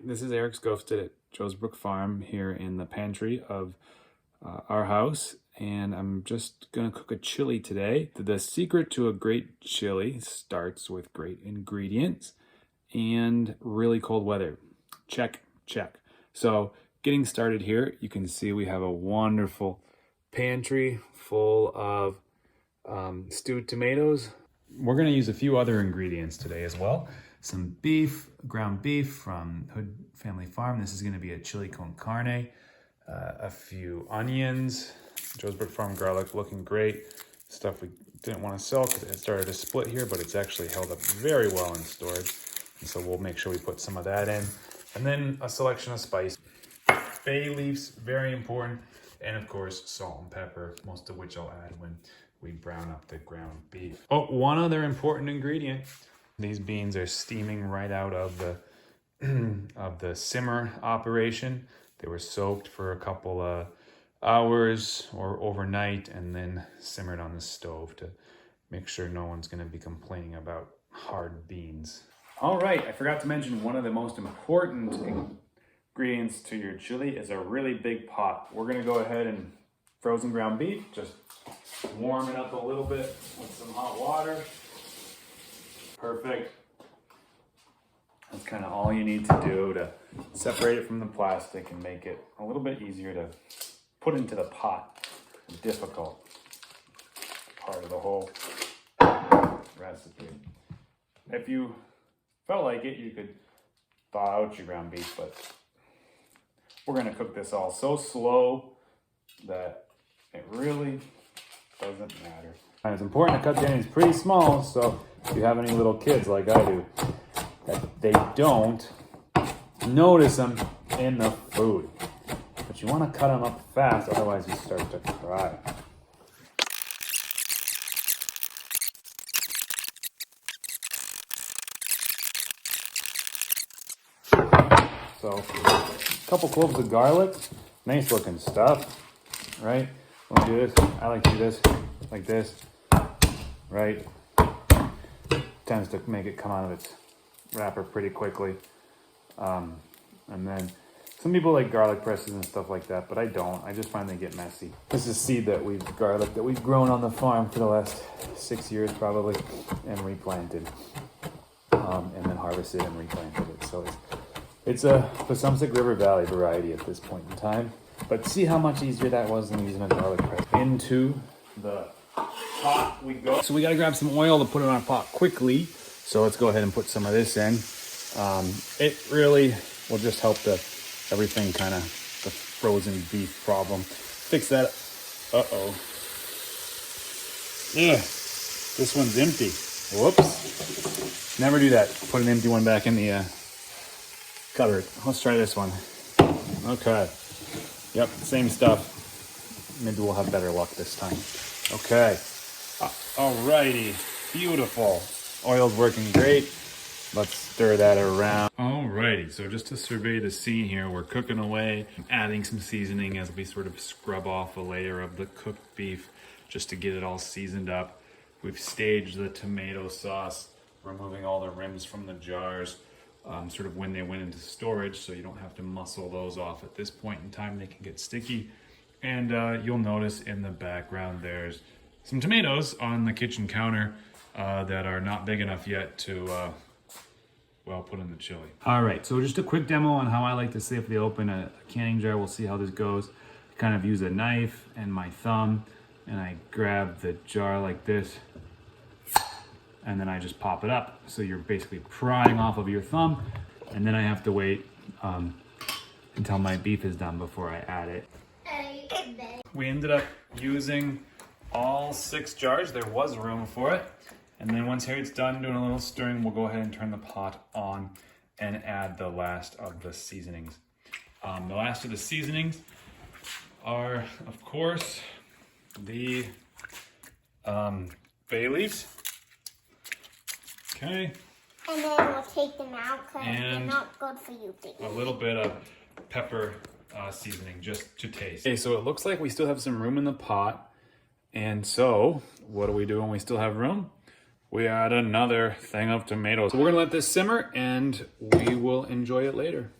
this is Eric Skovsted at Joe's Brook Farm here in the pantry of our house, and I'm just gonna cook a chili today. The secret to a great chili starts with great ingredients and really cold weather. Check, check. So getting started here, you can see we have a wonderful pantry full of stewed tomatoes. We're gonna use a few other ingredients today as well. Some beef, ground beef from Hood Family Farm. This is gonna be a chili con carne. A few onions, Joe's Brook Farm garlic, looking great. Stuff we didn't want to sell because it started to split here, but it's actually held up very well in storage. And so we'll make sure we put some of that in. And then a selection of spice. Bay leaves, very important. And of course, salt and pepper, most of which I'll add when we brown up the ground beef. Oh, one other important ingredient. These beans are steaming right out of the simmer operation. They were soaked for a couple of hours or overnight and then simmered on the stove to make sure no one's going to be complaining about hard beans. All right, I forgot to mention one of the most important ingredients to your chili is a really big pot. We're going to go ahead and frozen ground beef, just warm it up a little bit with some hot water. Perfect. That's kind of all you need to do to separate it from the plastic and make it a little bit easier to put into the pot. The difficult part of the whole recipe. If you felt like it, you could thaw out your ground beef, but we're gonna cook this all so slow that it really doesn't matter. And it's important to cut the onions pretty small, so if you have any little kids like I do, that they don't notice them in the food. But you want to cut them up fast, otherwise you start to cry. So, a couple cloves of garlic, nice looking stuff, right? We'll do this. I like to do this, like this, right? Tends to make it come out of its wrapper pretty quickly. And then some people like garlic presses and stuff like that, but I don't. I just find they get messy. This is garlic that we've grown on the farm for the last 6 years probably, and replanted, and then harvested and replanted it. So it's a Skovsted River Valley variety at this point in time. But see how much easier that was than using a garlic press. Into the pot we go. So we got to grab some oil to put in our pot quickly. So let's go ahead and put some of this in. It really will just help everything kind of, the frozen beef problem. Fix that. Uh-oh. Ugh, this one's empty. Whoops. Never do that. Put an empty one back in the cupboard. Let's try this one. Okay. Yep, same stuff. Maybe we'll have better luck this time. Okay. Alrighty. Beautiful. Oil's working great. Let's stir that around. Alrighty, so just to survey the scene here, we're cooking away, adding some seasoning as we sort of scrub off a layer of the cooked beef just to get it all seasoned up. We've staged the tomato sauce, removing all the rims from the jars, sort of when they went into storage, so you don't have to muscle those off at this point in time. They can get sticky. And you'll notice in the background there's some tomatoes on the kitchen counter that are not big enough yet to well, put in the chili. All right, so just a quick demo on how I like to safely open a canning jar. We'll see how this goes. Kind of use a knife and my thumb, and I grab the jar like this, and then I just pop it up. So you're basically prying off of your thumb, and then I have to wait until my beef is done before I add it. We ended up using all 6 jars. There was room for it. And then once Harriet's done doing a little stirring, we'll go ahead and turn the pot on and add the last of the seasonings. The last of the seasonings are, of course, the bay leaves. Okay. And then we'll take them out because they're not good for you. A little bit of pepper seasoning just to taste. Okay, so it looks like we still have some room in the pot. And so, what do we do when we still have room? We add another thing of tomatoes. So we're gonna let this simmer and we will enjoy it later.